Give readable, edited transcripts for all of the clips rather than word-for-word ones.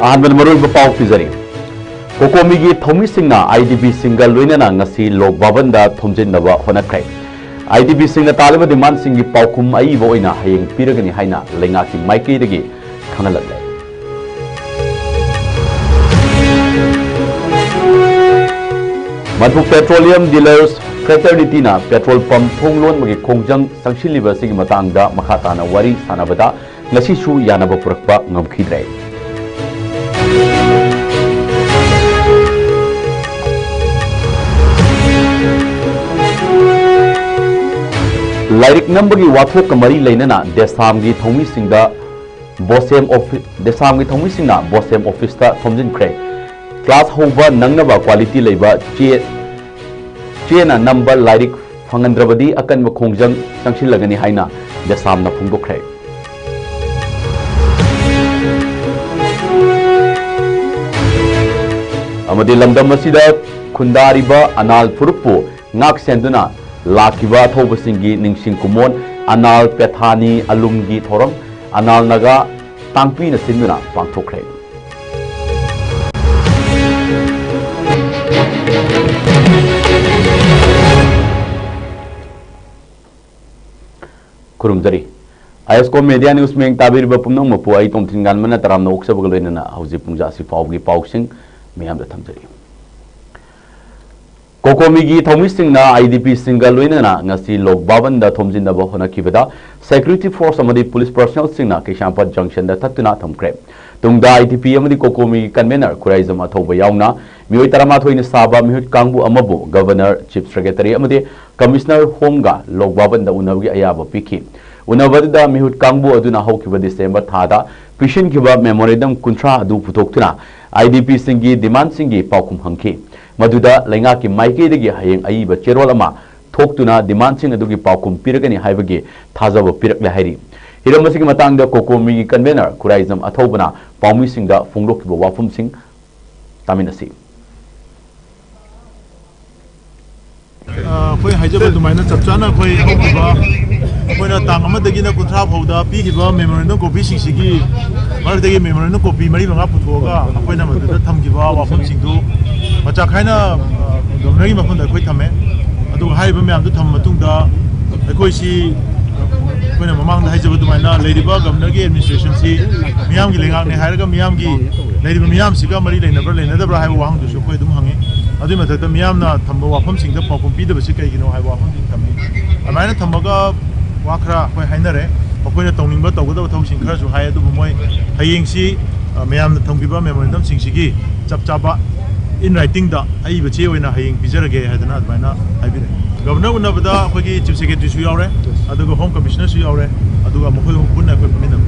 ahmed marul bapau pizari kokomi gi thomi singna idb single loinana ngasi lok baban da thomjin naba honakrai idb singna talaba demand singi paukum ai boina hayeng piragani haina lenga ki maiki degi khangalak Manipur Petroleum Dealers Fraternity na petrol pump thonglon magi khongjang sangshiliba sigi matangda makhatana wari sanabada ngasi su yanaba purakpa ngamkhidrai Lairik nambagi wathok kamari leinana desamgi thomi singda bosem office desamgi thomi singna bosem office ta thomjin kre class hoba nangnaba quality leiba chena number lairik fangandrabadi akan ma khongjang sangshil lagani haina desamna phungdokre amadi lamdam asida khundariba anal furupu ngak senduna lakiba thobasingi ningsing kumon anal Phetha Ni Alum gi thoram anal naga tangpi na sinduna pangthokre kurumjari ISCOM media news meng tabir ba pumnong mapu ai tom thingan mana taram na uksa baglo na hauji pungja si pawgi pawsing meyam da thamjari kokomi gi thomi sing na idp single loina na ngasi lok baban da thomjin da ba hona kibada security force amadi police personnel sing na kishampat junction da tatuna thamkre tungda idp amadi kokomi convener kuraizam athoba yauna mioi tarama thoina saba mihut kangbu amabu governor chief secretary amadi commissioner home ga lok baban da unabgi ayaba piki unabada mihut kangbu aduna haukiba December thada pishin kiba memorandum kuntra adu putoktuna idp singi demand singi paukum hangki maduda lenga ki maike degi hayeng aiba cherol ama thoktuna demand sing adugi paukum piragani haibagi thajaba pirakle hairi hiramasi ki matang da kokomi gi convener kuraizam athobana paumi sing da funglok ki wafum sing taminasi khoi haijaba dumaina chapchana khoi hokiba khoina tang amadagi na kunthra phauda pi kiba memorandum copy singsi maradagi memorandum copy mari manga puthoga khoina maduda thamkiba wafum singdu macha khaina governor gi mafunda khoi thame adu haiba myam du tham matungda khoi si khoina mamang da haijaba dumaina leiriba governor gi administration si miyam gi lengak ne hairaga miyam gi leiriba miyam siga mari leinabra leinadabra haiba wang du so khoi dum hangi adu mathata miyam na thamba wafam singda pakum pi da basi kai gino haiba wafam sing thame amaina thambaga wakra khoi hainare khoina tongning ba tawgada thau sing khara su hai adu moi hayeng si miyam na thamgiba memorandum sing sigi chapchaba in writing da ai bache oina hayeng bizarage hadana adbaina haibire governor unabada khogi chief secretary su yaure aduga home commissioner su yaure aduga mokhoi bunna khoi paminam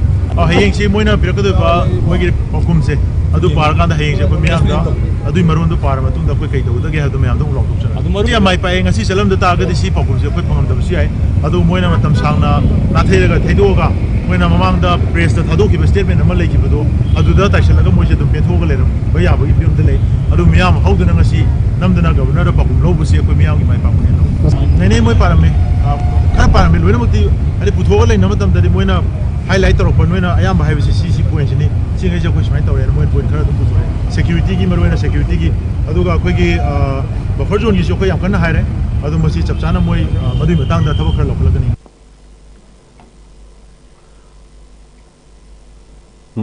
hayeng si moina pirakadu ba moigi hukum se adu parga da hayeng se khoi miyam da adu maron du par matung da khoi kai da ge hadu miyam da ulok chana adu mari mai pa ngasi salam da ta ga di si pakum se khoi pangam da si ai adu moina matam sangna na theiga theidoga moina mamang da press da thado ki statement ama lei ki bado adu da ta shalaga moje dum pe thoga leram ba ya ba gi film da lei adu miyam hauduna ngasi namdana governor da pakum lo bu se khoi miyam gi mai pa ne nei nei moi parame khara parame loina mukti ari puthoga lei namatam da moina highlight tor ko noina ayam ba haibisi si point ni singai je ko smai tawre moi point khara dum putore security gi marwena security gi aduga khoi gi buffer zone gi so khoi yam kana haire adu masi chapchana moi madui matang da thabo khara lokalagani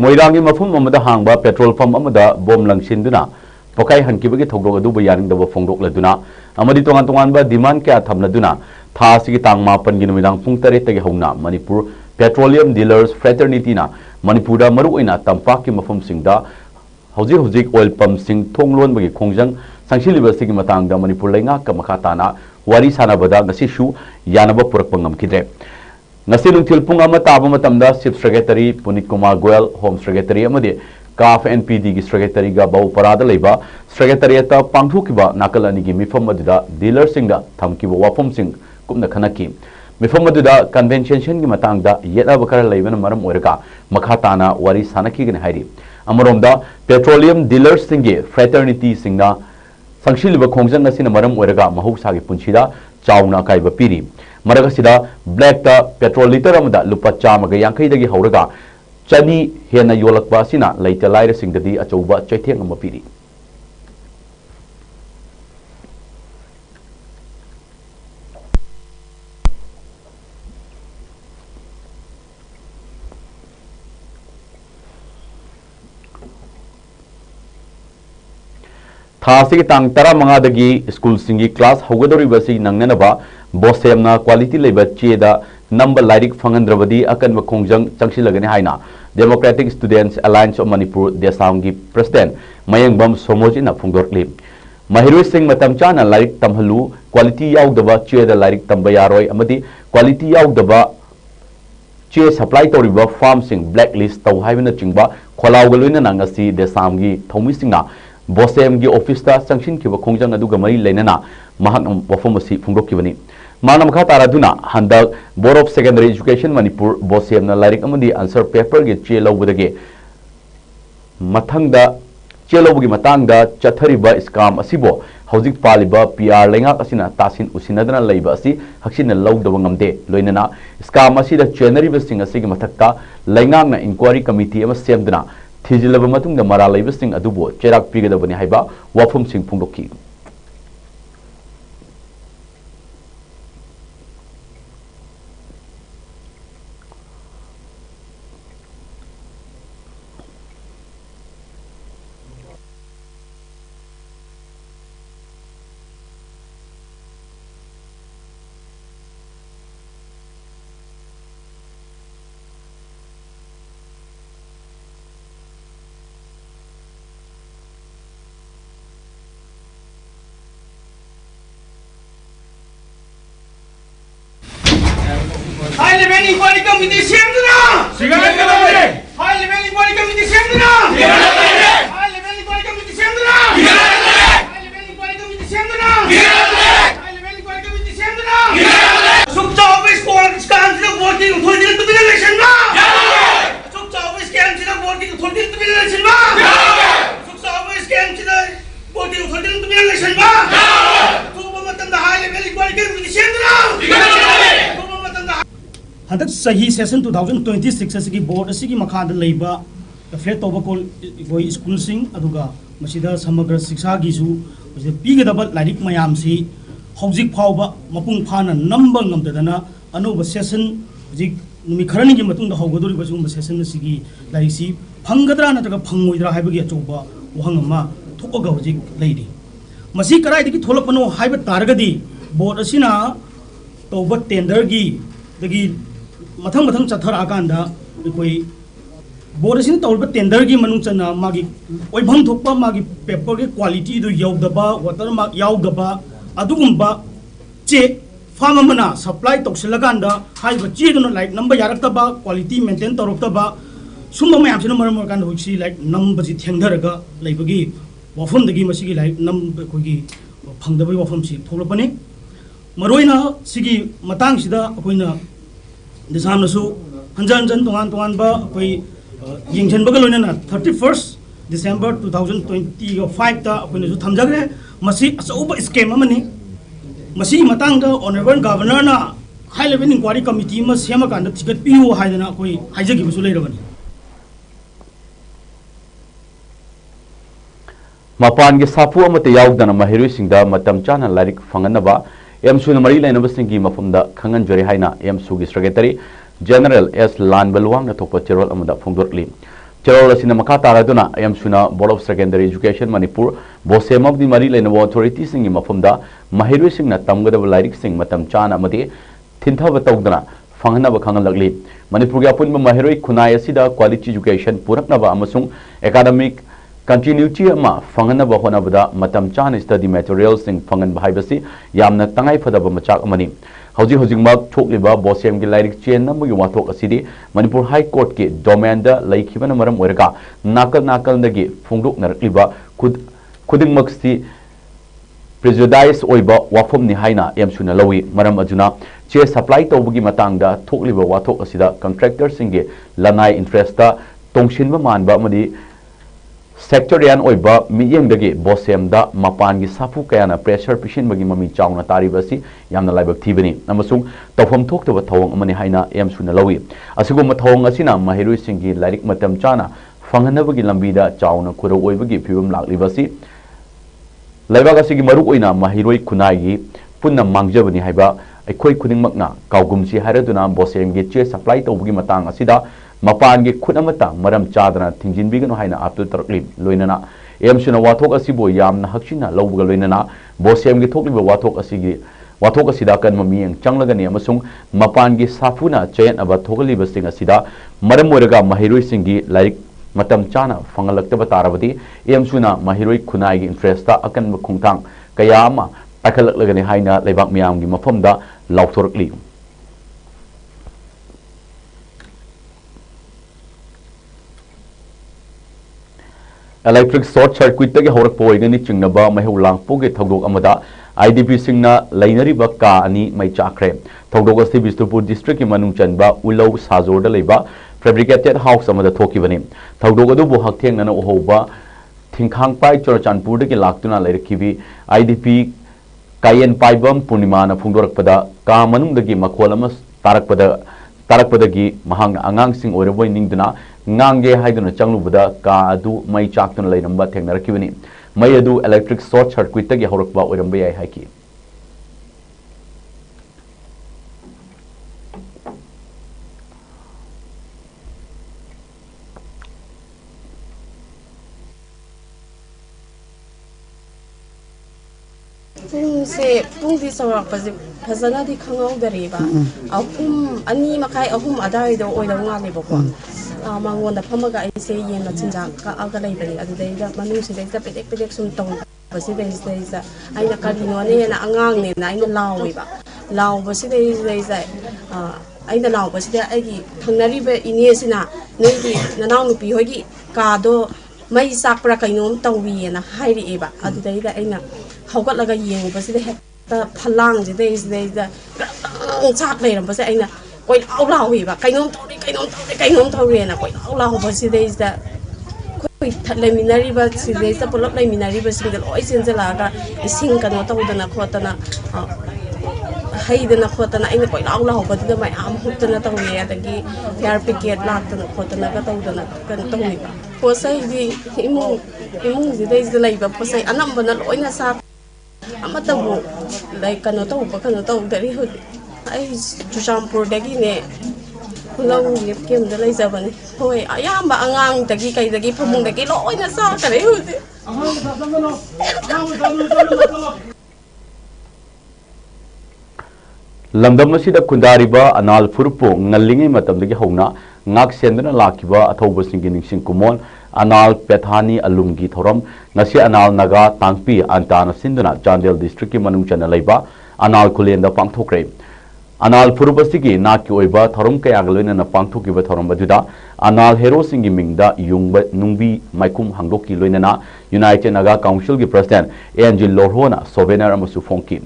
moirangi mafum amada hangba petrol pump amada bom langsinduna pokai hankibagi thogdog adu bayaring da phongdok laduna amadi tongan tongan ba demand kya thamladuna tha sigi tang ma pan gi numidang pung tare tagi hongna Manipur Petroleum Dealers Fraternity na Manipur da maru oina tampak ki mafum singda hojik oil pump sing thonglon bagi khongjang sangshiliba sigi matang da Manipur lenga ka makhatana wari sanabada ngasi shu yanaba purak pangam kidre ngasi nungthil pung ama taba matamda chief secretary Punit Kumar Goel home secretary amade CAF NPD gi secretary ga bau parada leiba secretariat ta pangthukiba nakalani gi mifam aduda dealer singda thamkiba wafum sing kumna khanaki mifam aduda convention gi matangda yeda bakar leibana maram oiraka makhatana wari sanaki gi hairi amoromda petroleum dealers singi fraternity singna sangshiliba khongjang asina maram oiraka mahausa gi punchida chauna kaiba piri maragasida black ta petrol liter amada lupa chama ga yankai dagi hauraga chani hena yolakba sina leita laira singdadi achouba chaitheng ama piri थासी तांग तरा मंगादगी school सिंगी class हौगदोरिबसी नंगनबा बोसेमना quality लेबा चेदा नंबर लाइरिक फंगंद्रबदी अकन खोंजंग चंगसिलगने हाइना democratic students alliance of Manipur देसांगी प्रेसिडेंट मयंगबम सोमोजिना फुंगदोरली महिरुई सिंह मतम चाना लाइरिक तमहलु क्वालिटी याउदबा चेदा लाइरिक तंबा यारोय अमदी क्वालिटी याउदबा चे सप्लाई तौरिबा फार्म सिंग ब्लैक लिस्ट तौ हाइबना चिंगबा खोलावगलोइना नंगसी देसांगी थौमी सिंगना बोसेम की ऑफिस चंगसिन की खोंजंग अदुगा मरी लेना वफम फोंदोखिबनी माना मखा तारादुना हंदक board of secondary education Manipur बोसेम लाइरिक आंसर पेपर की चे लौबदगे मथंगदा चे लौबगी मतंगदा चथरिबा स्काम असिबो हौजिक पालिबा पीआर लेंगाक असिना तासिन उसिनदना लैबा असि हक्सिन लौदब ngamde लोइनना स्काम असिदा चेनरिबा सिंग असिगी मथक्ता लेंगाकना इंक्वायरी कमिटी अमा सेमदना थिजिलब मतुंग मरा लेबसिंग अदुबो चेराक पिगदबनी हाइबा वाफम सिंग फुंगदोखि High level inquiry committee siyamduna. Sigaret kadamde. High level inquiry committee siyamduna. Sigaret. High level inquiry committee siyamduna. Sigaret. High level inquiry committee siyamduna. Sigaret. High level inquiry committee siyamduna. Sigaret. Sukcha office call scan sila voting authority to be election ba. Sukcha office scan sila voting authority to be election ba. Sukcha office scan sila voting authority to be election ba. Tuba matanda high level inquiry committee siyamduna. Sigaret. हंदक सही session 2026 असगी board असगी मखाद लेबा flat तोबा कोल कोई school सिंग अदुगा मसिदा समग्र शिक्षा गिसु मसिदा पीगदब lyric मयाम सि हौजिक फावबा मपुंग फाना number ngमदना अनोब session जिक नुमि खरनि gi matung da hawgodori basum session असगी लाइरिक सि फंगदरा नतगा फंगोइदरा हाइबगी अचोबा वहंग मा थोकगा हौजिक लेदि मसि कराइदगी थोलपनो हाइबा तारगदी बोर्ड असिना तोबा टेंडर गी दगी मथंग मथंग चथर आकांदा कोई बोर्ड सिन तौब टेंडर की मनुंग चना मागी ओइभंग थोपा मागी पेपर के क्वालिटी दु यौदबा वाटर मार्क यौदबा अदुगुंबा चे फार्म मना सप्लाई तौसलकांदा हाइब चे दुनो लाइक नंबर यारक्तबा क्वालिटी मेंटेन तौरक्तबा सुम्बा मयाम सिन मरम मरकांद होछि लाइक नंबर जि थेंगधरगा लैबगी वफम दगी मसिगी लाइक नम कोगी फंगदबई वफम सि थोलपने मरोइना सिगी मतंग सिदा अखोइना दिसामनसु हंजन हंजन तोंगान तोंगान बा कोई यंगजन बगल लोइना 31 December 2025 ता अखोइना थमजगरे मसी अचौबा स्कीम अमनी मसी मतंग दा ऑनरेबल गवर्नर ना हाई लेवल इंक्वायरी कमिटी म सेम कांद थिगत पियो हाइदना कोई हाइजगिबसु लेरबनी मपान के साफु अमते याउदना महिरुई सिंगदा मतम चाना लाइरिक फंगनबा एमसुन मरी लाइनबसिंगी मफुमदा खंगन जरे हाइना एमसुगी सेक्रेटरी जनरल एस लान बलवांग नथोप चेरोल अमदा फोंदोरली चेरोल असिना मखा तारादुना एमसुना board of secondary education Manipur बोसेम ऑफ दी मरी लाइनब अथॉरिटी सिंगी मफुमदा महिरुई सिंगना तमगदब लाइरिक सिंग मतम चाना अमदे थिंथब तौदना फंगनब खंगलगली मणिपुर के अपुन महिरुई खुनाय असिदा क्वालिटी एजुकेशन पुरकनबा अमसुंग एकेडमिक कंटिन्यूटी फंगनब होनबदा मतम चान स्टडी मटेरियल सिंग फंगन भाइबसी यामना तंगाई फदब मचाक अमनी हौजी हौजिंगमक थोकलिबा बोसेम की लाइरिक चेन नंबगी वाथोक असिदी मणिपुर हाई कोर्ट के डोमेन दा लैखिबन मरम ओरगा नाकल नाकलदगी फोंदोक नरकलिबा खुदिंगमक्सी प्रेजुडाइस ओइबा वाफम नि हाइना एमसुना लवी मरम अजुना चे सप्लाई तौबगी मतंगदा थोकलिबा वाथोक असिदा कॉन्ट्रैक्टर सिंगे लनाई इंटरेस्ट दा तोंगसिनबा मानबा अमदी sectorian oiba miyengdagi bosemda mapangi safu kayana pressure pishin bagi mami chawna taribasi yamna laibak thibani amasung tawfam thoktaba thawang amani haina emsuna lawi asigum thawang asina mahirui singi lairik matam chana fanganabagi lambida chawna khuro oibagi phibam laklibasi laibak asigi maruk oina mahiroi kunai punna mangjabani haiba aikoi khudingmakna kaugumsi haraduna bosemgi che supply tawbagi matang asida mapangi khunamata maram chadana thingjinbigano haina aptu tarkli loinana emsuna wathok asibo yamna hakchina lawbuga loinana bosemgi thokliba wathok asigi wathok asida kan mamiyeng changlagani amasung mapangi safuna chayan aba thokliba sing asida maram moraga mahiroi singi like matam chana fangalakta tarabati emsuna mahiroi khunai gi interest ta akan khungthang kayama akalaklagani haina leibak miyamgi mafamda lawthorkli electric short circuit tagi horak poigani chingnaba mahu langpoge thogdok amada IDP singna lainariba ka ani mai chakre thogdok asti Bisnupur district ki manung chanba ulau sajor da leiba fabricated house amada thokibani thogdok adu bu haktheng nana ohoba thingkhang pai chorchanpur de ki laktuna leirkibi IDP kayen paibam purnima na phungdorakpada ka manung dagi makholamas tarakpadagi mahang angang sing oiraboi ningduna ngange haiduna changlubada ka adu mai chaktuna leiramba thengnarakibani mai adu electric short circuit tagi horakba oiramba yai haiki Pungsi saurapasi fazana di khangau dariba ahum ani makai ahum adai do oida ngani boko mangonda phamaga aise yena chinja ka aga leibani adudaida manu sidaida pedek sum tong basi deisa aina karino ne na angang ne na aina lawiba law basi deisa aina law basi de agi thangnariba inesina noigi nanaw nupi hogi kado mai sakpra kainom tawwi na hairi eba adudaida aina haugatlaga yengubasida hekta phalang jidayda chak leirambase aina koi lawiba kainom tawri na koi lawbasidaida koi leminariba sidayda pulap leminariba singa loi senjalaga ising kano tawdana khotana haidana khotana aina koi lawbadida mai am hutana tawri adagi fire picket laktana khotana ga tawdana kan tawriba posai di imung jidayda laiba posai anambana loina sa amatabu like kano to dari hudi ai Chuchampur dagi ne long yep kem da lai zabani hoi ayamba angang dagi kai dagi phamung dagi loina sa kare hudi lamdam asida kundariba anal furpo ngallingi matamdagi hona ngak sendana lakiba athoba singi ningsing kumon anal Phetha Ni Alum gi thoram ngasi anal naga tangpi antana sinduna Chandel district ki manung chana leiba anal khulenda pangthokre anal furubasi gi nak ki oiba thoram kaya galoina na pangthokiba thoram baduda anal hero singi mingda yungba nungbi maikum hangdoki loinana United Naga Council gi president Angel Lorhona sovener amasu fonki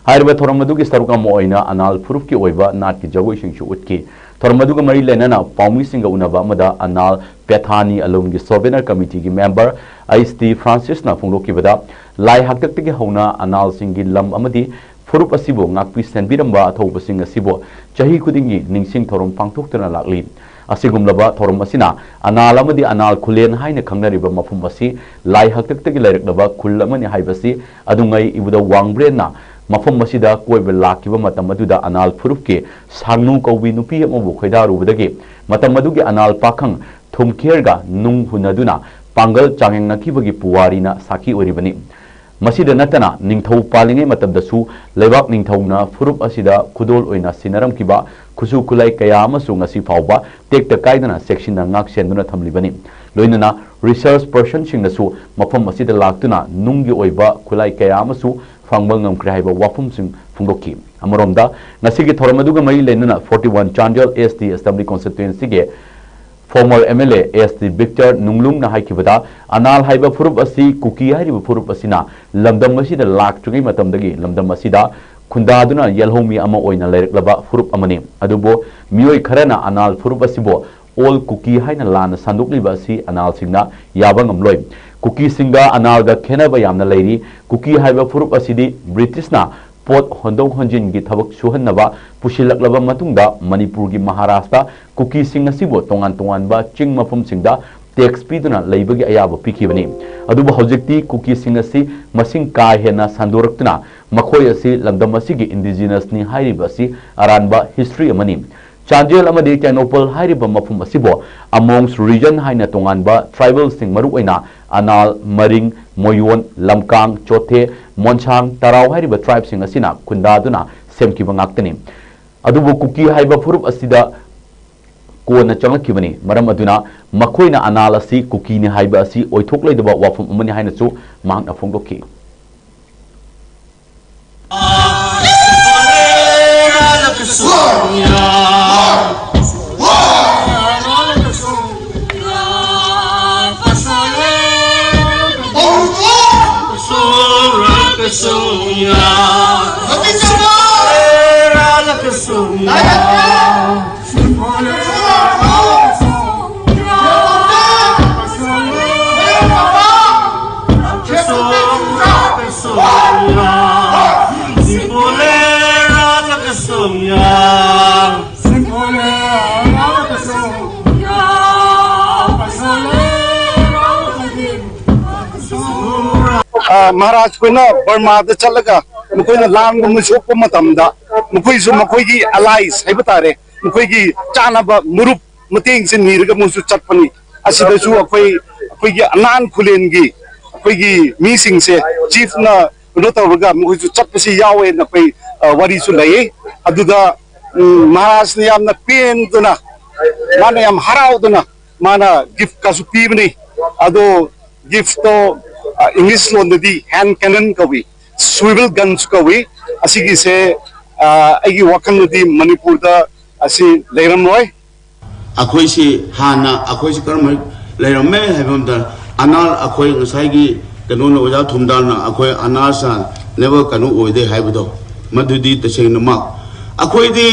hairba thoram madugi saruka moina anal furub ki oiba nat ki jagoi singchu utki Thormaduga Mari Lenana, Paumi Singa Unaba Mada, Anal Phetha Ni Alum gi Sovereign Committee gi member, IST Francis na Fungloki Bada, Lai Haktaki Hona, Anal Singi Lam Amadi, Furup Asibo, Ngakpi Senbiramba, Thoba Singa Sibo, Chahi Kudingi, Ningsing Thorum Pangtokana Lakli. Asigum Laba, Thorum Asina, Anal Amadi, Anal Kulen Haina Kangnariba Mafumasi, Lai Haktaki Larek Laba, Kulamani Haibasi, Adungai Ibuda Wangbrena. Mafam masida koiba lakiba matam aduda anal furupke sangnu kaubi nupi amabu khoidaru budagi matam adugi anal pakhang thumkherga nung hunaduna pangal changeng nakibagi puwarina saki oribani masida natana ningthau palingai matam dasu leibak ningthauna furup asida khudol oina sinaram kiba khusu kulai kaya amasu ngasi fawba tekta kaidana section na ngak senduna thamlibani loinana research person singnasu mafam masida laktuna nunggi oiba kulai kaya amasu Fangbangam Kraiba Wafum Sing Fungoki. Amoromda, Nasiki Thoramaduga Mai Lenana 41 Chandel ST Assembly Constituency ge former MLA ST Victor Nunglung na Haikibada, Anal Haiba Furup Asi, Kuki Haiba Furup Asina, Lamdam Masida Lak Tungi Matamdagi, Lamdam Masida, Kundaduna Yelhomi Ama Oina Lerek Laba Furup Amani, Adubo, Mioi Karana Anal Furup Asibo, all cookie haina lana sandukliba si anal singna yaba ngamloi cookie singa anal ga khenaba yamna leiri cookie haiba furup asidi British na pot hondong honjin gi thabak suhannaba pusilaklaba matungda Manipur gi Maharashtra cookie sing asibo tongan tongan ba ching mafum singda tax piduna leibagi ayaba pikibani aduba hojekti cookie sing asi masing ka hena sandoraktuna makhoi asi langdam asigi indigenous ni hairiba si aranba history amani Chanjel amadi Technopol hairiba mafum asibo amongst region haina tonganba tribal sing maru oina anal maring moyon lamkang chothe monchang tarau hairiba tribe sing asina kundaduna semkiba ngaktani adubu cookie haiba furup asida kona changlakibani maram aduna makhoina anal asi cookie ni haiba asi oithokleidaba wafum amani haina chu mangna phongdokki Maharaj ko na Burma da chalaga mukoi na lang mo shop ko matamda mukoi su mukoi gi allies hai batare mukoi gi chana ba murup muting sin nirga mu su chatpani asida su akoi gi anan khulen gi akoi gi meeting se chief na no tawga mukoi su chatpasi yawe na koi wari su lai aduda Maharaj ni am na pen duna mana yam harau duna mana gift ka su pibni ado gift to English loan di hand cannon kawi swivel guns kawi asigi se agi wakang di Manipur da asi leiram roy akhoi si hana akhoi si karma leiram me habam da anal akhoi ngasai gi kanu no ja thumdal na akhoi anal sa never kanu oide haibdo madudi taseng mak akhoi di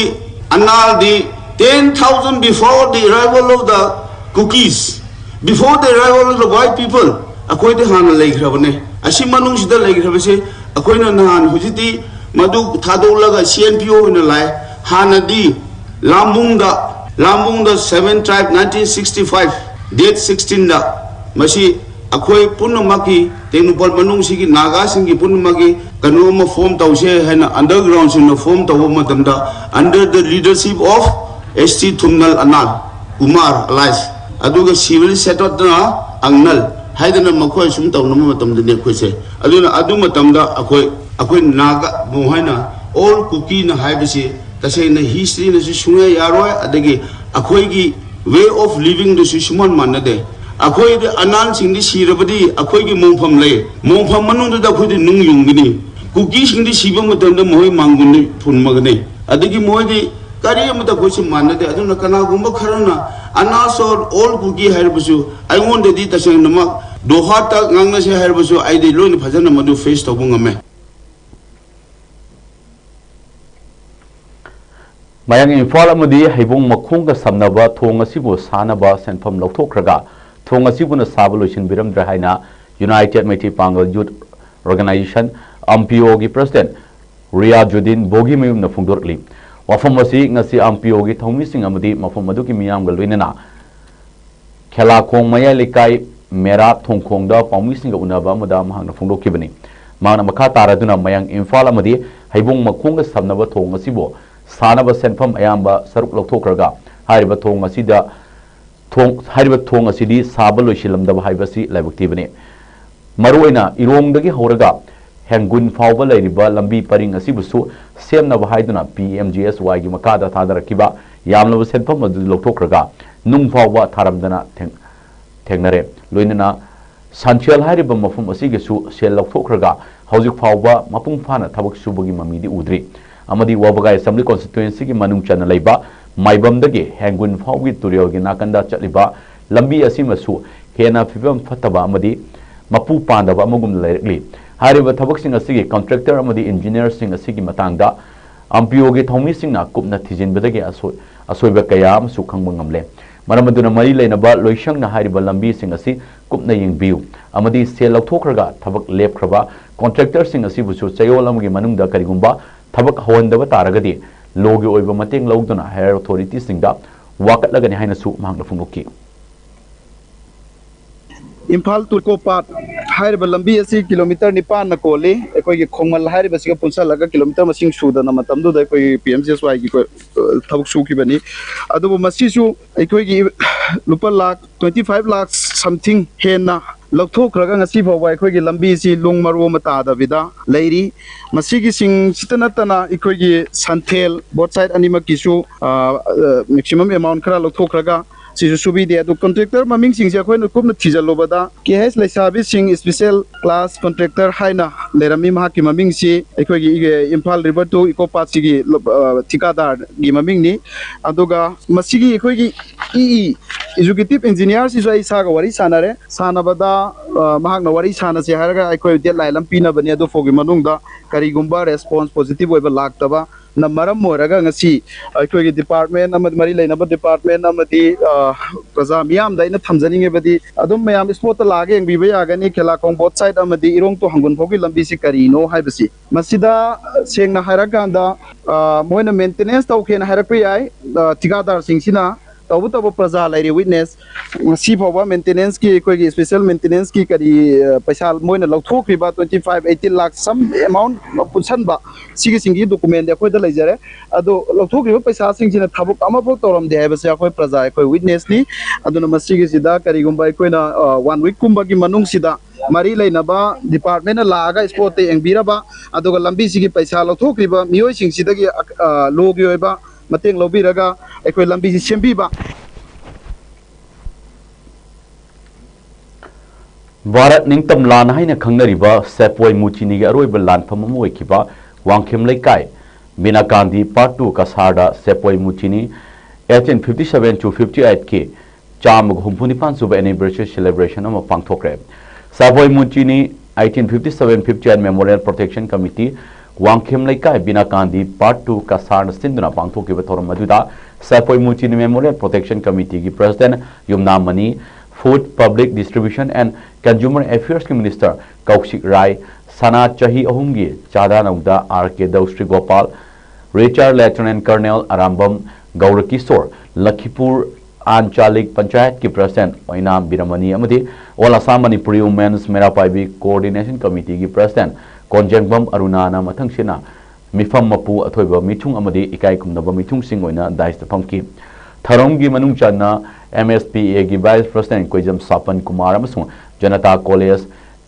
anal di 10,000 before the arrival of the cookies before the arrival of the white people akhoi de hana leigrabane asi manung sida leigrabase akhoi na nahan hujiti madu thadolaga CNPO ina lai hana di lambung da 7 tribe 1965 date 16 da masi akhoi punamaki tenupal manung sigi naga singi punamaki kanu ma form tause hena underground sin form taw matamda under the leadership of ST Thumnal Anal Kumar Allies aduga civil setup na angnal haidana makhoi sum taw nama matam de khoi se aduna adu matam da akhoi naga mo haina all cookie na haibase tasai na history na su sunga yaroi adagi akhoi gi way of living the suman manade akhoi de anan sing di sirabadi akhoi gi mongpham manung da khoi de nung yung gini cookie sing di siba matam da moi mangun ni phun magane adagi moi di kari amata khoi sim manade aduna kana gumba kharana anasor all cookie haibasu I want the data saying nama dohata ngangna se haibasu I de lo ni phajana madu face to bungame mayang Imphal amadi haibung makhung ka samnaba thong asibu sanaba senpham lauthokraga thong asibuna sabaloisin biramdra haina United Methi Pangal Youth Organization MPO gi president Riyajuddin Bogi mayum na phungdorli wafam asi ngasi MPO gi thomi sing amadi mafam adu ki miyam gal loinana khela khong maya likai mera thongkhong da pawmi sing ga unaba mada mahang na phungdokibani mangna makha taraduna mayang Imphal amadi haibung makhung ka samnaba thong asibo sanaba senpham ayamba saruk lauthokraga hariba thong asida hariba thong asidi sabaloi silamdaba haibasi laibaktibani maruina irongdagi horaga hengun fawba leiriba lambi paring asibusu semnaba haiduna PMGSY gi makada thadarakiba yamlaba senpham adu lauthokraga nung fawba tharamdana thengnare loinana sanchel hariba mafum asigesu sel lauthokraga hojik fawba mapung phana thabak subagi mamidi udri amadi wabagai assembly constituency gi manung chana leiba maibamdagi hengun fawgi turiyogi nakanda chatliba lambi asimasu hena fibam fataba amadi mapu pandaba amagum leirikli hariba thabak sing asigi contractor amadi engineer sing asigi matangda MPO gi thomi sing na kupna thijin bedagi asoiba kaya amsu khangba ngamle मरम अदुना मरी लेनबा लोइसंगना हारिबा लंबी सिंग असि कुपना यिंगबियु अमदी cell लौथोखरगा थबक लेपखरबा contractor सिंग असि बुसु चयोल अमगी मनुंगदा करिगुंबा थबक हवंदबा तारगदी लोगी ओइबा मतेंग लौदुना higher authority सिंगदा वाकटलगनि हाइनसु मांगना फुंगोकी Imphal to कोपाट हाइरब लंबी असि kilometre 9 न कोले अखोई खोंगल हाइरब सिगा पुनसलगा किलोमीटर मसिंग सुदना मतमदु द अखोई पीएमसीएसवाई की थबक सुखिबनी अदुबो मसिसु अखोई की लुपा लाख 25 लाख समथिंग हेना लौथोखरगा ngasi फावबा अखोई की लंबी सि लुंग मरो मता दबिदा लेरी मसिगी सिंग सितनतना अखोई की संथेल बोथ साइड अनिमक किसु मैक्सिमम अमाउंट खरा लौथोखरगा सुबीदे कॉन्ट्रैक्टर ममिंग सिंह अखोन कुम थीजलोबदा KS Lesabi Singh special class contractor हाइना लेरमी महाकी ममिंग से अखोगी Imphal river to eco park सिगी ठिकादार गी ममिंग नि अदुगा मसिगी अखोगी एजुकेटिव इंजीनियर सिसु आई सागा वरी सानारे सानाबदा महाकना वरी साना से हारगा अखोई डेडलाइन लम पिनबनी अदु फोगी मनुंगदा करिगुंबा रेस्पॉन्स पॉजिटिव ओइबा लाक्तबा न मरम मोरगा ngasi अखोगी डिपार्टमेंट अमद मरी लेनब डिपार्टमेंट अमदी प्रजा मियाम दैना थमजनिंगे बदी अदुम मयाम स्पॉट लागे एंगबिबे यागनी खेला कों बोथ साइड अमदी इरोंग तो हंगुन फोगी लंबी से करीनो हाइबसी मसिदा सेंगना हायरागांदा मोइना मेंटेनेंस तौखेना हायरपे याय ठिकादार सिंगसिना तब तब प्रजा लाइरे विटनेस सी फावबा मेंटेनेंस की कोई स्पेशल मेंटेनेंस की करी पैसा मोइना लौथोखिबा 25-18 लाख सम अमाउंट पुनसनबा सिगी सिंगी डॉक्यूमेंट अखोय द लेजरे अदो लौथोखिबा पैसा सिंगसिना थबक अमाफो तौरमदे हायबसे अखोय प्रजा अखोय विटनेस नि अदुना मसिगी सिदा करीगुंबा अखोयना 1 वीक कुंबा की मनुंग सिदा मरी लेनबा डिपार्टमेंट लागा स्पॉट ते एंगबिरबा अदुगा लंबी सिगी पैसा लौथोखिबा मियोय सिंगसिदगी लोगी ओइबा मतेंग लौबिरगा अखोय लंबी सेंबीबा भारत निंगतम लान हाइना खंगनरिबा सेपोय मुचिनी गे अरोइबा लानफम अम ओइखिबा वांखेम लेकाय बिना गांधी पार्ट 2 कसारदा सेपोय मुचिनी 1857 to 58 के चाम हुंफुनिपान सुबा एनिवर्सरी सेलिब्रेशन अम पांगथोक्रे sepoy mutiny 1857-58 memorial protection committee Wangkhem Leikai Bina Gandhi part 2 कसार सिंधुना पांगथोकिबा थोरम मदुदा sepoy mutiny memorial protection committee की president Yumnam Mani food public distribution and consumer affairs के मिनिस्टर कौशिक राय सना चाही अहुमगी चादा नौदा आर के दौश्री गोपाल रिटायर्ड लेफ्टिनेंट कर्नल अरामबम गौर किशोर लखीपुर आंचलिक पंचायत की प्रेसिडेंट ओइनाम बिरमनी अमदी all Assam Manipuri women's Meirapaibi coordination committee की प्रेसिडेंट कोंजेंगबम अरुणाना मथंगसिना मिफम मपू अथोइबा मिथुंग अमदी इकाई कुमनबा मिथुंग सिंग ओइना दायित्व फमकी थरोंगी मनुंग चन्ना MSPA की वाइस प्रेसिडेंट कोइजम सापन कुमार अमसुंग जनता कॉलेज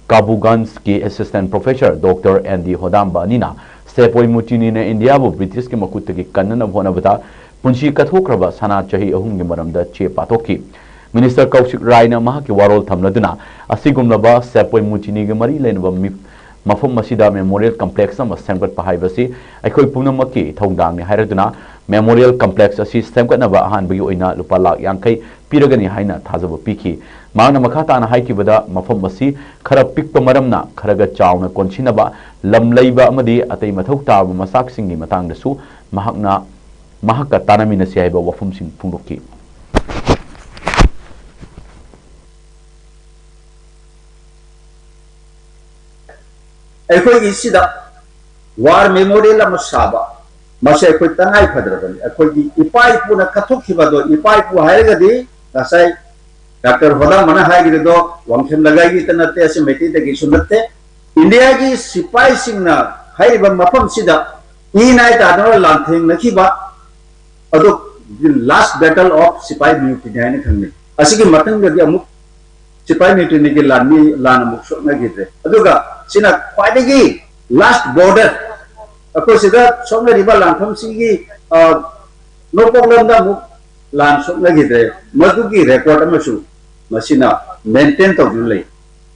काबुगंज की असिस्टेंट प्रोफेसर डॉक्टर एनडी होदाम्बा नीना सेपोय मुचिनी ने इंडिया बु ब्रिटिश के मकुत की कन्नन होनबदा पुंसी कथोख्रबा सना चाही अहुम के मरमदा चे पाथोकी मिनिस्टर कौशिक रायना महा की वारोल थमलदुना असिगुमलबा सेपोय मुचिनी के मरी लेनबा मफम मसीदा मेमोरियल कॉम्प्लेक्स अम सेमगत पहाइबसी अखोय पुनमकी थौदांगनि हायरदुना मेमोरियल कॉम्प्लेक्स असी सेमगतनबा अहानबगी ओइना लुपा लाख 50 पिरगनी हाइना थाजब पीखी मांगना मखा ताना हाइकिबदा मफम मसी खरा पिकप मरमना खरगा चावना कोनसिनबा लम लैबा अमदी अतै मथौ ताबा मसाकसिंगी मतंगदसु महकना महका तानमिनसि हाइबा वफमसिंग फुंगोकी अखोई इसिदा वार मेमोरियल अम साबा मसे अखोई तंगाई फदरबनी अखोई इपाई पुना कथोखिबदो इपाई पु हायगदी गसाई डॉक्टर होदा मना हायगिदो वांखेम लगाई तनते असे मेटी तगी सुनते इंडिया की सिपाई सिंगना हायबा मफम सिदा ई नाइ तादो लांथेंग नखिबा अदो लास्ट बैटल ऑफ सिपाई म्यूटिनी हायने खंगने असिगी मतंगदी अमुक सिपाई म्यूटिनी के लानी लान मुक सोनगिदे अदुगा सिना ख्वाइदगी लास्ट बॉर्डर अको सिदा सोमले रिबा लांफम सिगी नो प्रॉब्लम दा मुक लान सोनगिदे मदुगी रेकॉर्ड अमसु मसिना मेंटेन तौजुलै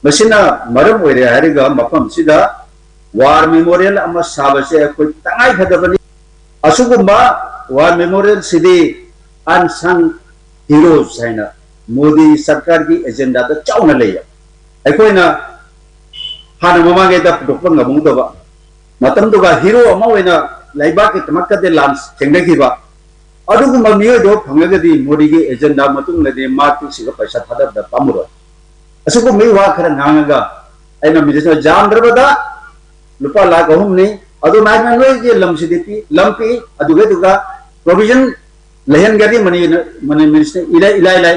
मसिना मरम ओइरे हारिगा मफम सिदा वार मेमोरियल अम साबसे अखोय तंगाई फदबनी असुगुम्बा वार मेमोरियल सिदी अनसंग हीरोज हाइना मोदी सरकार की एजेंडा दा चाउना लेया अखोयना हाना ममागे दा पुदोकबा ngabungdaba matamduga hero ama oina laiba ke tamakka de lans thengnagiba अदुगुम मियोदो फंगगदी मोदी एजेंडा मतुंग लदे मार्क सिग पैसा थादब द पामुरो असुगु मी वा खरा नांगा ऐना मिजो जामद्रबदा लुपा लाख अहुमनी अदु नाइना लोइगे लमसिदिपि लंपि अदुगेदुगा प्रोविजन लेहन गदी मनी मनी मिनिस्टर इला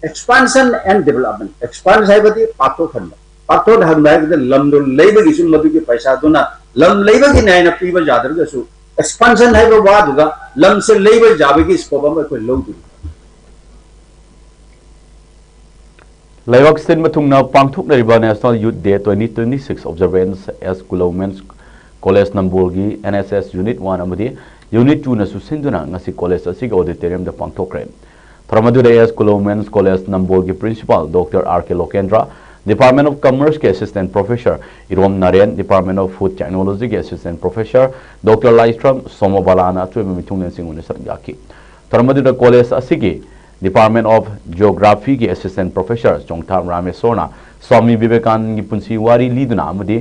expansion and development expand साइबदी पातो खन पातो धनबाय द लमदो लेबगी सुम मदुगे पैसा दुना लम लेबगी नाइना पीबा जादरगसु expansion हाइबो वादुगा लम से लेबा जाबगी स्कोप अम को लौदु Laywak Sin Matungna Pangthuk Nariba National Youth Day 2026 Observance as Women's College Nambolgi NSS Unit 1 Amadi Unit 2 na susinduna ngasi college asig auditorium da pangthokre. Thramadu as Women's College Nambolgi Principal Dr. R.K. Lokendra, Department of Commerce ke Assistant Professor Irom Naren, Department of Food Technology ke Assistant Professor Dr. Laistram Somobalana tu mitungnen singun sargaki. Thramadu college asigi Department of Geography के Assistant Professor Chongtham Ramesona Swami Vivekanand की पुंसी वारी लीदना अमदी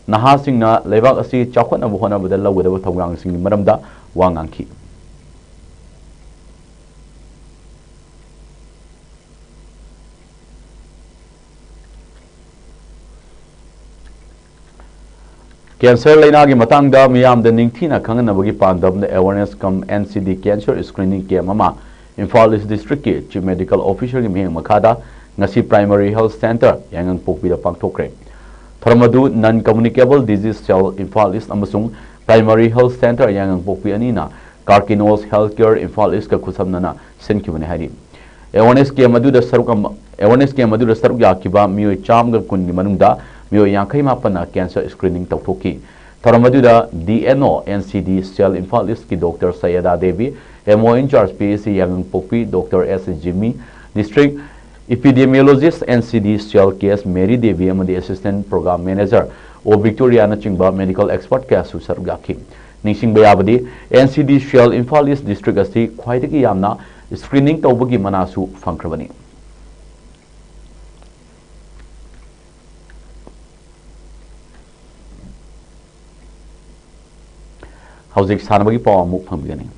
नहा सिंगना लेवाक असी चौखट न होना बदल लवदब थौगांग सिंग मरमदा वांगांखी कैंसर लेना की मतंगदा मियाम द निंगथीना खंगनबगी पांदब द awareness cum NCD cancer screening के ममा Imphal East District के Chief Medical Officer की मिहेंग मखादा ngasi Primary Health Center yangang pokpida pangthokre. Tharamadu Non-Communicable Disease Cell Imphal East amasung Primary Health Center yangang pokpi anina Carkinos Healthcare Imphal East ka khusamnana senkibane hari. Awareness ke maduda saruk yakiba miyo chamga kun manungda miyo yankai mapana cancer screening tawthoki. Tharamaduda DNO NCD Cell Imphal East ki Dr. Sayeda Devi MO in charge PAC Yang Popi Dr. S. Jimmy District Epidemiologist NCD Cell Case Mary Devi the Assistant Program Manager O Victoria Nachingba Medical Expert Kasu Sargaki Nixing Bayabadi NCD Cell Imphal East District Asti Kwaitaki Yamna Screening Tawbagi Manasu Fankrabani Howzik Sanabagi Paw Muk from beginning.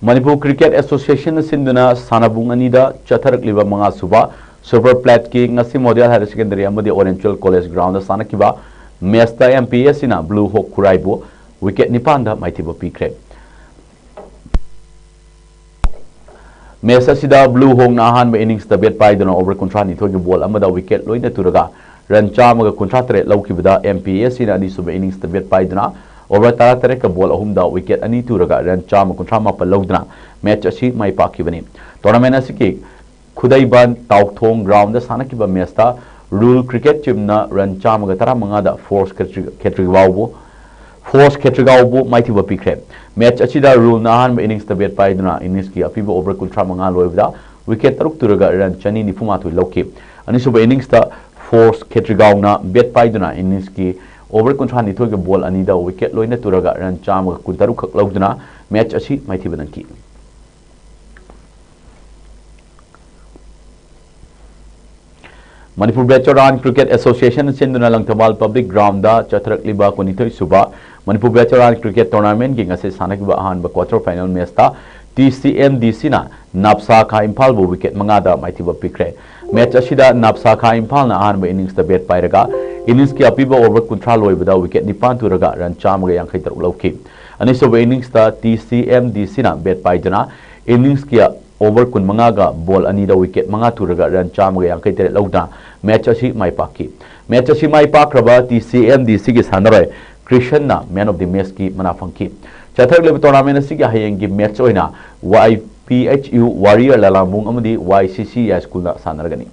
Manipur Cricket Association Sinduna Sanabung Anida Chatarak Liva Manga Suba Super Plat King Nasi Model Higher Secondary Amadi Oriental College Ground Sanakiba Mesta MPS in a Blue Hawk Kuraibo Wicket Nipanda Maitibo Pikre Mesa Sida Blue Hawk Nahan innings the bet by the over contrani to the ball Amada Wicket Loina Turaga Ranchamaga Contratre Laukibida MPS in a Nisuba innings the bet by the over Taratareka ball Humda Wicket Ani Turaga Ranchama Contrama Palodna match a sheet my pakibani Tournament Asiki Kudaiban Tauktong ground the Sanakiba Mesta Rule Cricket Chimna Ranchamaga Taramangada Force Ketrigawbo Force Ketrigawbo Mighty Pikre match Achida rule Nahan innings the bet by Duna Iniski a people over Kuntramanga Loivda Wicket Taruk Turaga Ranchani Nifumatu Loki Anisuba innings the Force Ketrigawna bet by Duna Iniski over Contrani took a ball Anida wicket Loina Turaga Ranchama Kuntaruk Logdana match Ashi Mighty Banaki. Manipur Veteran Cricket Association Sinduna Langtabal Public Ground da Chatarak Liba Kunitoi Suba Manipur Veteran Cricket Tournament King Assis Sanakiba Han quarter final Mesta TCM Disina Napsa Ka Impalbo wicket Mangada Mighty Pikre match Ashida Napsa Ka Impal na Han innings the bet Pyraga innings ki apiba over control loibada wicket nipan turaga Ranchamaga yankai taruk lauki aniso innings ta TCM Disina bet paidana innings ki over kun mangaga ball anida wicket manga turaga Ranchamaga yankai tere lauda match ashi mai paki match ashi mai pakraba TCM DC ki sanare Krishna man of the match ki manafangki chathak level tournament asi ki hayengi match oina YPHU Warrior Lalambung amadi YCC school na sanaragani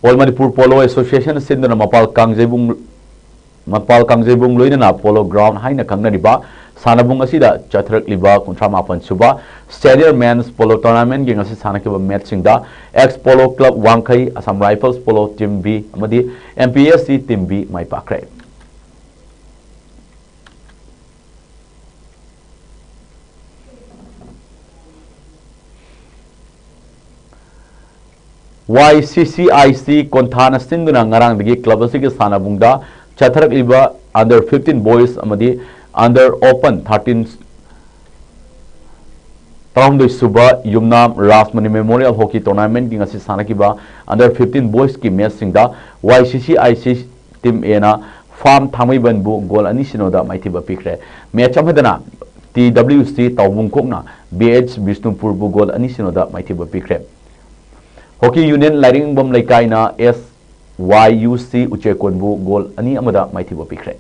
All Manipur Polo Association Sindana Mapal Kangjebung Mapal Kangjebung Loinana Polo Ground Haina Kangnariba Sanabung Asida Chatrak Liba Kuntramapan Suba Senior Men's Polo Tournament Ging Asi Sanakiba Matchingda Ex Polo Club Wangkai Assam Rifles Polo Team B Amadi MPSC Team B Mai Pakre YCCIC Konthana Sinduna Ngarang Digi Club Asigi Sanabungda Chatrak Liba Under 15 Boys Amadi Under Open 13 Taramdoi Suba Yumnam Rasmani Memorial Hockey Tournament Ging Asi Sanakiba Under 15 Boys Ki Match Singda YCCIC Team A na Farm Thamaiban Bu Goal Ani Sinoda Maithiba Pikre Match Amadana TWC Taubung Kokna BH Bisnupur Bu Goal Ani Sinoda Maithiba Pikre Hockey Union Lighting Bom Laikai na SYUC Uchekon Bu Goal Ani Amada Maithiba Pikre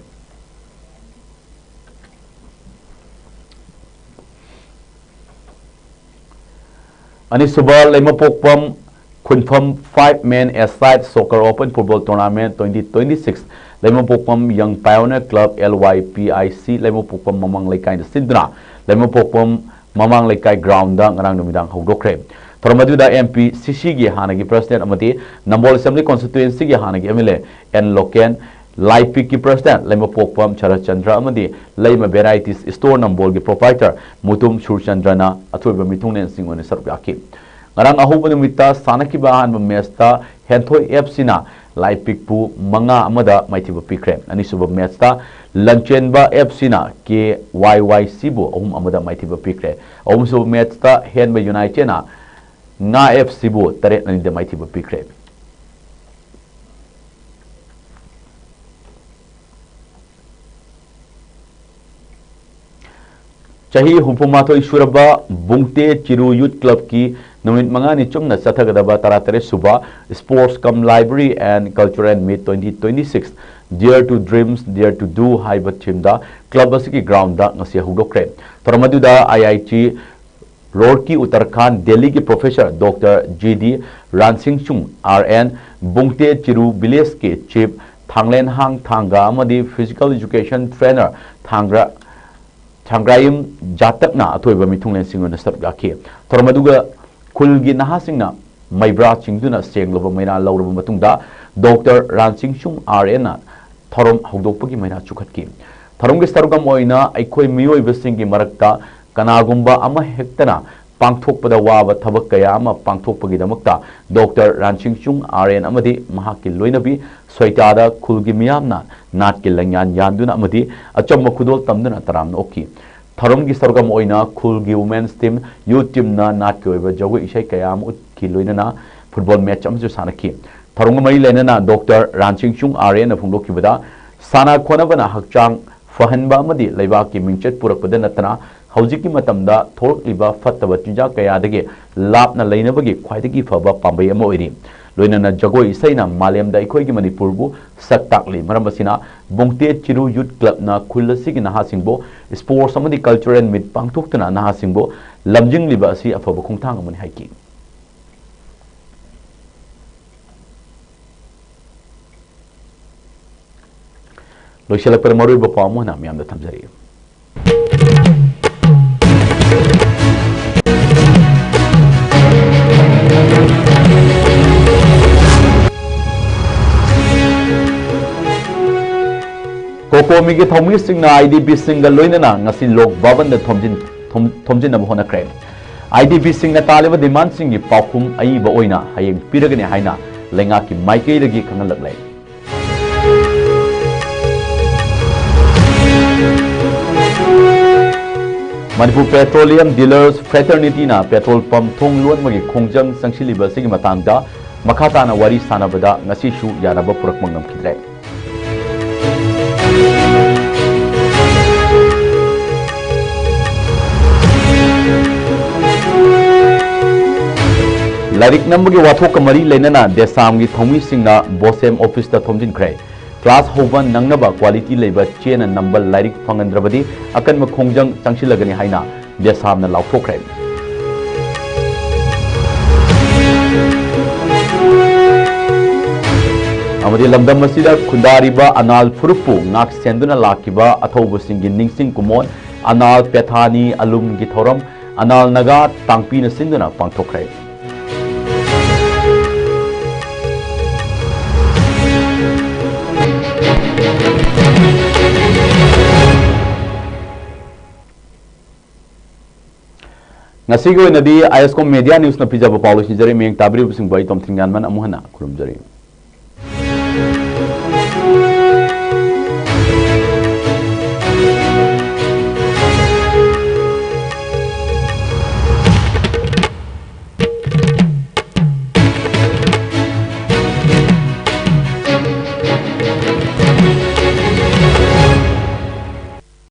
Ani Suba Lemapokpam Kunfam 5-man aside Soccer Open Football Tournament 2026 Lemapokpam Young Pioneer Club LYPIC Lemapokpam Mamang Laikai na Sindra Lemapokpam Mamang Laikai Ground da ngarang numidang hogdokre Tormaduda MP Sishigi Hanagi President Amati Nambol Assembly Constituency gi Hanagi MLA N Loken Laipi ki President Lemapokpam Charachandra Amadi Leima Varieties Store Nambol gi Proprietor Mutum Surchandrana Athuiba Mitungnen Singone Sarbyaki Ngarang ahuba numita Sanakiba Hanba Mesta Henthoi Epsina Laipikpu Manga Amada Maithiba Pikre Anisuba Mesta Lanchenba Epsina KYYC bu Ahum Amada Maithiba Pikre Ahum Suba Mesta Henba United Nga FC bu Taret Nanida Maithiba Pikre Chahi Humpumato Ishuraba Bungte Chiru Youth Club ki Numit Mangani Chumna Sathagadaba Taratare Suba Sports Cum Library and Cultural Meet 2026 Dare to Dreams Dare to Do Haiba Chimda Club Asiki Ground da Ngasi Hudokre Toramaduda IIT Roorkee Uttarakhand Delhi ki Professor Dr. GD Ransing Chung RN Bungte Chiru Village ke Chief Thanglen Hang Thanga Amadi Physical Education Trainer Thangrayim Jatakna Athoiba Mitunglen Singona Sargaki Toramaduga Kulgi Nahasingna Maibra Chingduna Sengloba Maina Lauraba Matungda Dr. Ransing Chung RN Thorom Hogdokpagi Maina Chukatki Thoromgi Starugam Oina Aikoi Miyoi Basingi Marakta Kanagumba Ama Hektana Pangthokpada Waba Thabak Kaya Ama Pangthokpagi Damakta Dr. Ransing Chung RN Amadi Mahaki Loinabi Soitada Kulgi Miyamna Natki Langyan Yanduna Amadi Acham Makudol Tamduna Taram Oki Tharumgi Sargam Oina Kulgi Women's Team Youth Team na Natki Oiba Jawi Ishai Kayam Utki Loinana Football Match Amju Sanaki Tharungamai Lenana Dr. Ransing Chung RN Afungloki Bada Sana Konabana Hakchang Fahanba Amadi Laibaki Minchet Purakpada Natana Haujiki Matamda Thorliba Fataba Tinja Kayadagi Lapna Lainabagi Kwaitaki Faba Pambai Amoiri Loinana Jagoi Isaina Malemda Ikoigi Manipurbu Saktakli Marambasina Bungte Chiru Youth Club na Kulasigi Nahasingbo Sports Amadi Culture and Meet Pangtuktana Nahasingbo Lamjing Liba Asi Afaba Kungtang Amani Haiki Loishala Permaru Bapamo na Miam the Tamzari Kokomi ki thomi singna IDP singa loinana ngasi lok baban da thomjin na hona kre IDP singna taleba demand singi paukhum ai ba oina hayeng piragani haina lenga ki maikei lagi khangalak lai Manipur Petroleum Dealers Fraternity na petrol pump thong luan magi khongjang sangsiliba sigi matangda makhata na wari sanabada ngasi shu yanaba purakmang namkidrai Larik Nambugi Wathok Mari Lenana Desamgi Thomi Singna Bosem Office da Thomjin Krai Class Hovan Nangnaba Quality Labor Chain and Number Larik Pangandrabadi Akan Makhongjang Changshilagani Haina Desamna Lauthok Krai लमदम खुंदारीबा अनाल फुरुपु नाक सेंदुना लाकिबा अथौबसिंगी निंगसिंग कुमोन अनाल पेथानी अलुम की थौरम अनाल Naga तांगपीना सिंदुना पांगथोखरे ISCOM media news na pijaba paulo sinjari meng tabri busing bai tom thingan man amuhana khulum jari